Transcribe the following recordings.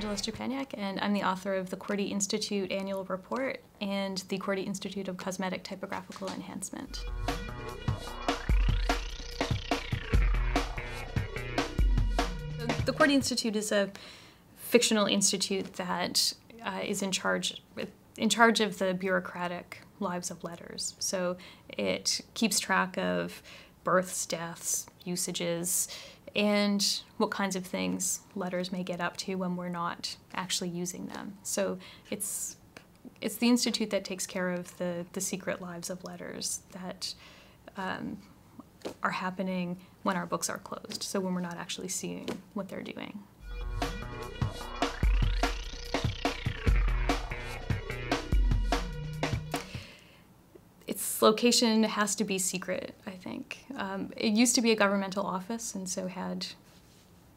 Angela Szczepaniak, and I'm the author of the QWERTY Institute Annual Report and the QWERTY Institute of Cosmetic Typographical Enhancement. The QWERTY Institute is a fictional institute that is in charge of the bureaucratic lives of letters. So it keeps track of births, deaths, usages, and what kinds of things letters may get up to when we're not actually using them. So it's the institute that takes care of the secret lives of letters that are happening when our books are closed, so when we're not actually seeing what they're doing. Its location has to be secret, I think. It used to be a governmental office and so had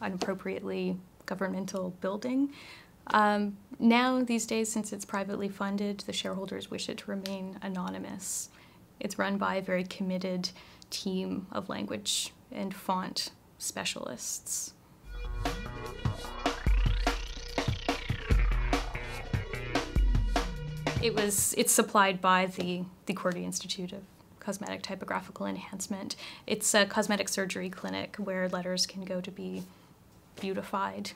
an appropriately governmental building. Now, these days, since it's privately funded, the shareholders wish it to remain anonymous. It's run by a very committed team of language and font specialists. It's supplied by the QWERTY Institute of Cosmetic Typographical Enhancement. It's a cosmetic surgery clinic where letters can go to be beautified,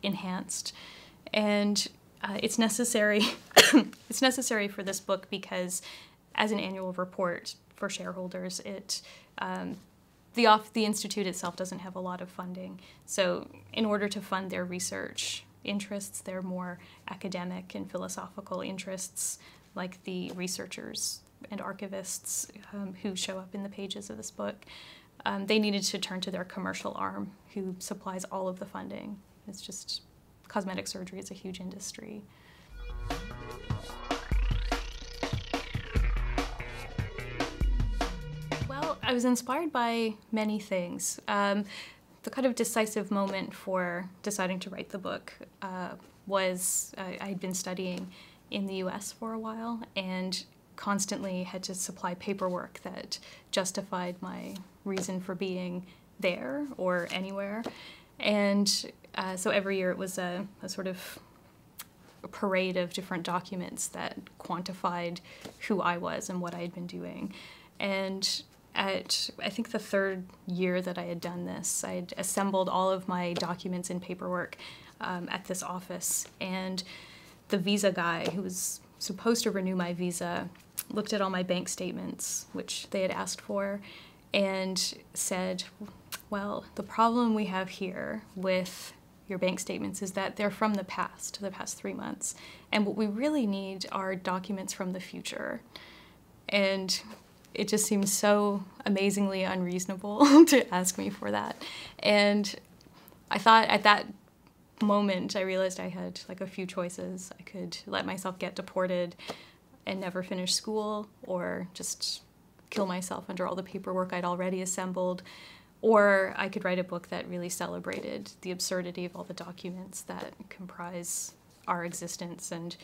enhanced, and it's necessary. It's necessary for this book because, as an annual report for shareholders, the institute itself doesn't have a lot of funding. So, in order to fund their research interests, their more academic and philosophical interests, like the researchers and archivists who show up in the pages of this book, they needed to turn to their commercial arm, who supplies all of the funding. It's just, cosmetic surgery is a huge industry. Well, I was inspired by many things. The kind of decisive moment for deciding to write the book was I'd been studying in the US for a while and constantly had to supply paperwork that justified my reason for being there or anywhere. And so every year it was a sort of a parade of different documents that quantified who I was and what I had been doing. And at, I think, the third year that I had done this, I had assembled all of my documents and paperwork at this office, and the visa guy who was supposed to renew my visa looked at all my bank statements, which they had asked for, and said, well, the problem we have here with your bank statements is that they're from the past 3 months, and what we really need are documents from the future. And it just seems so amazingly unreasonable to ask me for that. And I thought at that moment, I realized I had like a few choices. I could let myself get deported and never finish school, or just kill myself under all the paperwork I'd already assembled, or I could write a book that really celebrated the absurdity of all the documents that comprise our existence and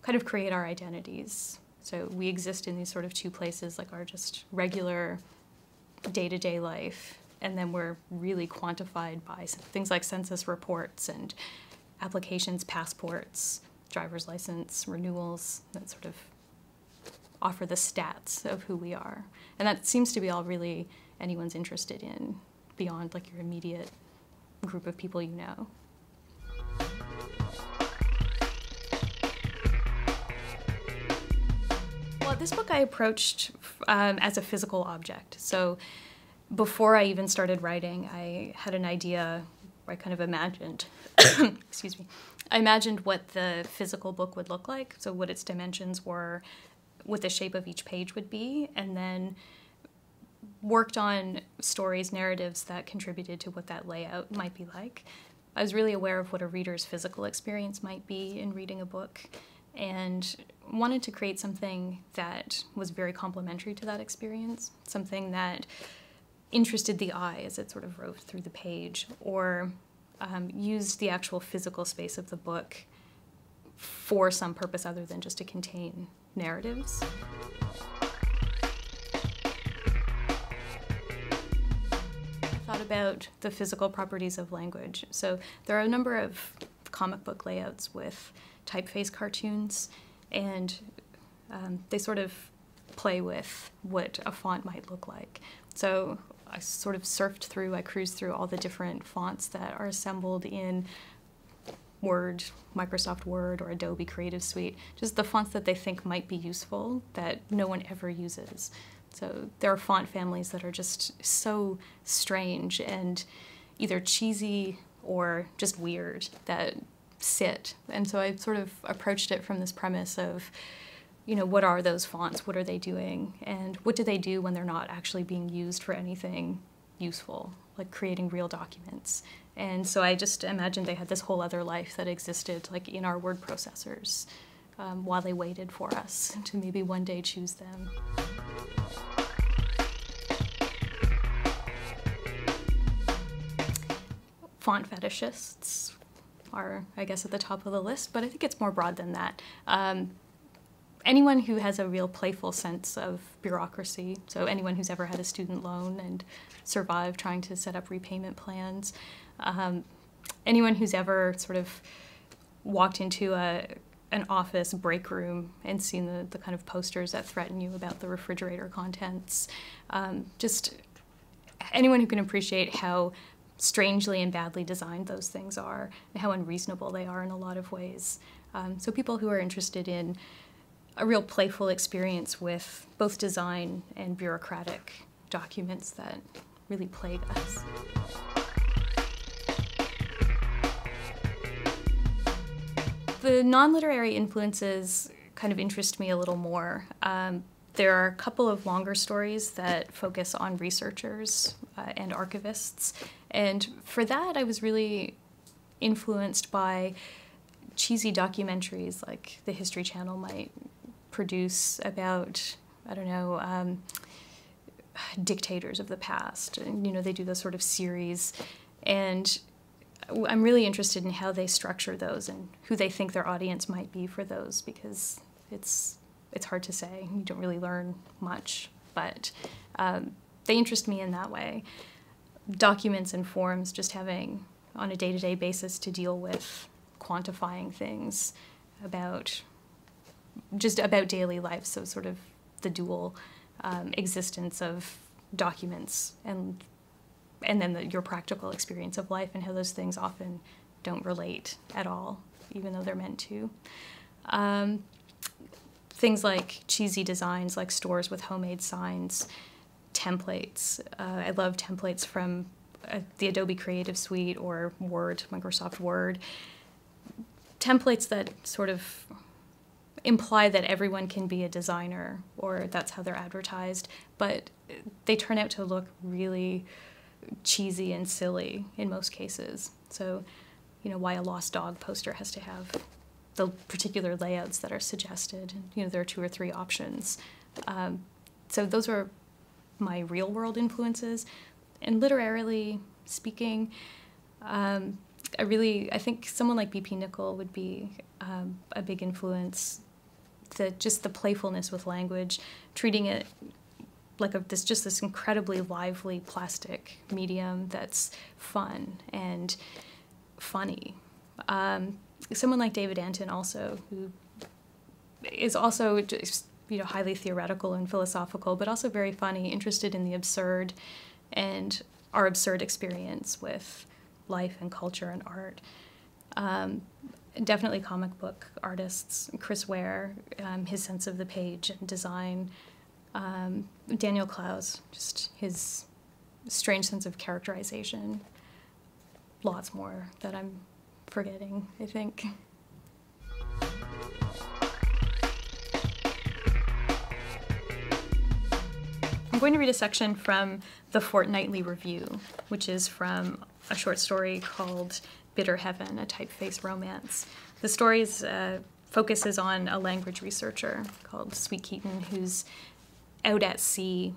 kind of create our identities. So we exist in these sort of two places, like our just regular day-to-day life, and then we're really quantified by things like census reports and applications, passports, driver's license, renewals, that sort of offer the stats of who we are. And that seems to be all really anyone's interested in, beyond like your immediate group of people you know. Well, this book I approached as a physical object. So before I even started writing, I had an idea, I kind of imagined, excuse me, I imagined what the physical book would look like, so what its dimensions were, what the shape of each page would be, and then worked on stories, narratives that contributed to what that layout might be like. I was really aware of what a reader's physical experience might be in reading a book, and wanted to create something that was very complementary to that experience, something that interested the eye as it sort of roved through the page, or used the actual physical space of the book for some purpose other than just to contain narratives. I thought about the physical properties of language. So there are a number of comic book layouts with typeface cartoons, and they sort of play with what a font might look like. So I sort of cruised through all the different fonts that are assembled in Word, Microsoft Word, or Adobe Creative Suite, just the fonts that they think might be useful that no one ever uses. So there are font families that are just so strange and either cheesy or just weird that sit. And so I sort of approached it from this premise of, you know, what are those fonts? What are they doing? And what do they do when they're not actually being used for anything useful, like creating real documents? And so I just imagined they had this whole other life that existed, like in our word processors, while they waited for us to maybe one day choose them. Font fetishists are, I guess, at the top of the list, but I think it's more broad than that. Anyone who has a real playful sense of bureaucracy, so anyone who's ever had a student loan and survived trying to set up repayment plans, anyone who's ever sort of walked into an office break room and seen the kind of posters that threaten you about the refrigerator contents, just anyone who can appreciate how strangely and badly designed those things are, and how unreasonable they are in a lot of ways. So people who are interested in a real playful experience with both design and bureaucratic documents that really plague us. The non-literary influences kind of interest me a little more. There are a couple of longer stories that focus on researchers and archivists, and for that I was really influenced by cheesy documentaries like the History Channel might produce about, I don't know, dictators of the past. And, you know, they do those sort of series, and I'm really interested in how they structure those and who they think their audience might be for those, because it's hard to say. You don't really learn much, but they interest me in that way. Documents and forms, just having on a day-to-day basis to deal with quantifying things about daily life, so sort of the dual existence of documents and then your practical experience of life, and how those things often don't relate at all, even though they're meant to. Things like cheesy designs, like stores with homemade signs, templates. I love templates from the Adobe Creative Suite or Word, Microsoft Word. Templates that sort of imply that everyone can be a designer, or that's how they're advertised, but they turn out to look really cheesy and silly in most cases. So, you know, why a lost dog poster has to have the particular layouts that are suggested. And, you know, there are 2 or 3 options. So those are my real world influences. And literarily speaking, I think someone like B.P. Nicol would be a big influence. Just the playfulness with language, treating it like this incredibly lively plastic medium that's fun and funny. Someone like David Anton also, who is also just, you know, highly theoretical and philosophical, but also very funny, interested in the absurd and our absurd experience with life and culture and art. Definitely comic book artists, Chris Ware, his sense of the page and design, Daniel Clowes, just his strange sense of characterization. Lots more that I'm forgetting, I think. I'm going to read a section from the Fortnightly Review, which is from a short story called Bitter Heaven, a typeface romance. The story focuses on a language researcher called Sweet Keaton, who's out at sea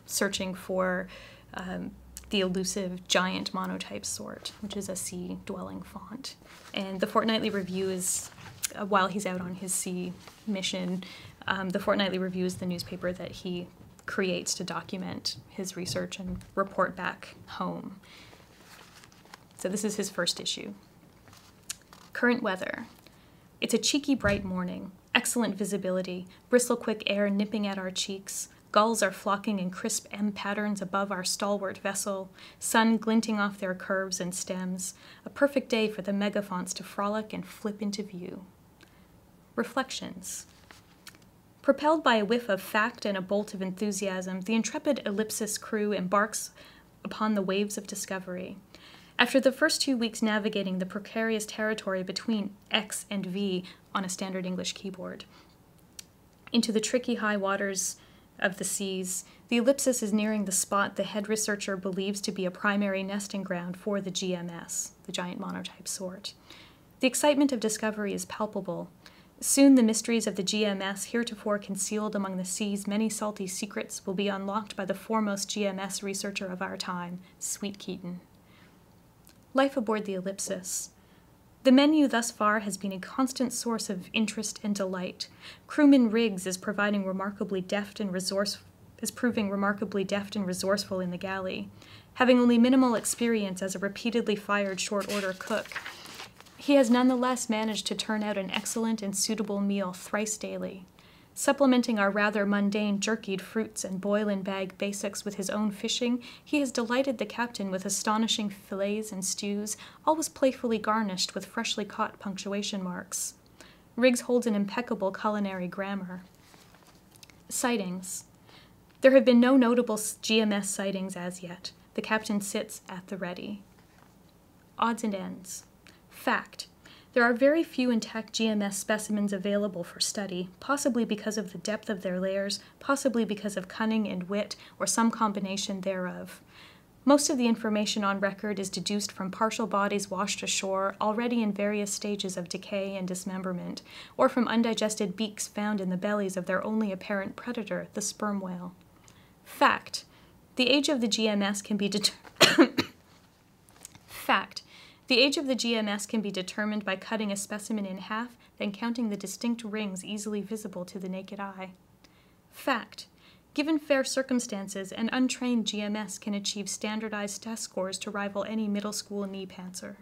searching for the elusive giant monotype sort, which is a sea-dwelling font. And the Fortnightly Review is, while he's out on his sea mission, the Fortnightly Review is the newspaper that he creates to document his research and report back home. So this is his first issue. Current weather. It's a cheeky bright morning, excellent visibility, bristle-quick air nipping at our cheeks, gulls are flocking in crisp M patterns above our stalwart vessel, sun glinting off their curves and stems, a perfect day for the megafonts to frolic and flip into view. Reflections. Propelled by a whiff of fact and a bolt of enthusiasm, the intrepid Ellipsis crew embarks upon the waves of discovery. After the first 2 weeks navigating the precarious territory between X and V on a standard English keyboard, into the tricky high waters of the seas, the Ellipsis is nearing the spot the head researcher believes to be a primary nesting ground for the GMS, the giant monotype sort. The excitement of discovery is palpable. Soon the mysteries of the GMS, heretofore concealed among the sea's many salty secrets, will be unlocked by the foremost GMS researcher of our time, Sweet Keaton. Life aboard the Ellipsis. The menu thus far has been a constant source of interest and delight. Crewman Riggs is proving remarkably deft and resourceful in the galley. Having only minimal experience as a repeatedly fired short-order cook, he has nonetheless managed to turn out an excellent and suitable meal thrice daily. Supplementing our rather mundane jerkied fruits and boil-and-bag basics with his own fishing, he has delighted the captain with astonishing fillets and stews, always playfully garnished with freshly caught punctuation marks. Riggs holds an impeccable culinary grammar. Sightings. There have been no notable GMS sightings as yet. The captain sits at the ready. Odds and ends. Fact. There are very few intact GMS specimens available for study, possibly because of the depth of their layers, possibly because of cunning and wit, or some combination thereof. Most of the information on record is deduced from partial bodies washed ashore, already in various stages of decay and dismemberment, or from undigested beaks found in the bellies of their only apparent predator, the sperm whale. Fact. The age of the GMS can be Fact. The age of the GMS can be determined by cutting a specimen in half, then counting the distinct rings easily visible to the naked eye. Fact. Given fair circumstances, an untrained GMS can achieve standardized test scores to rival any middle school knee pantser.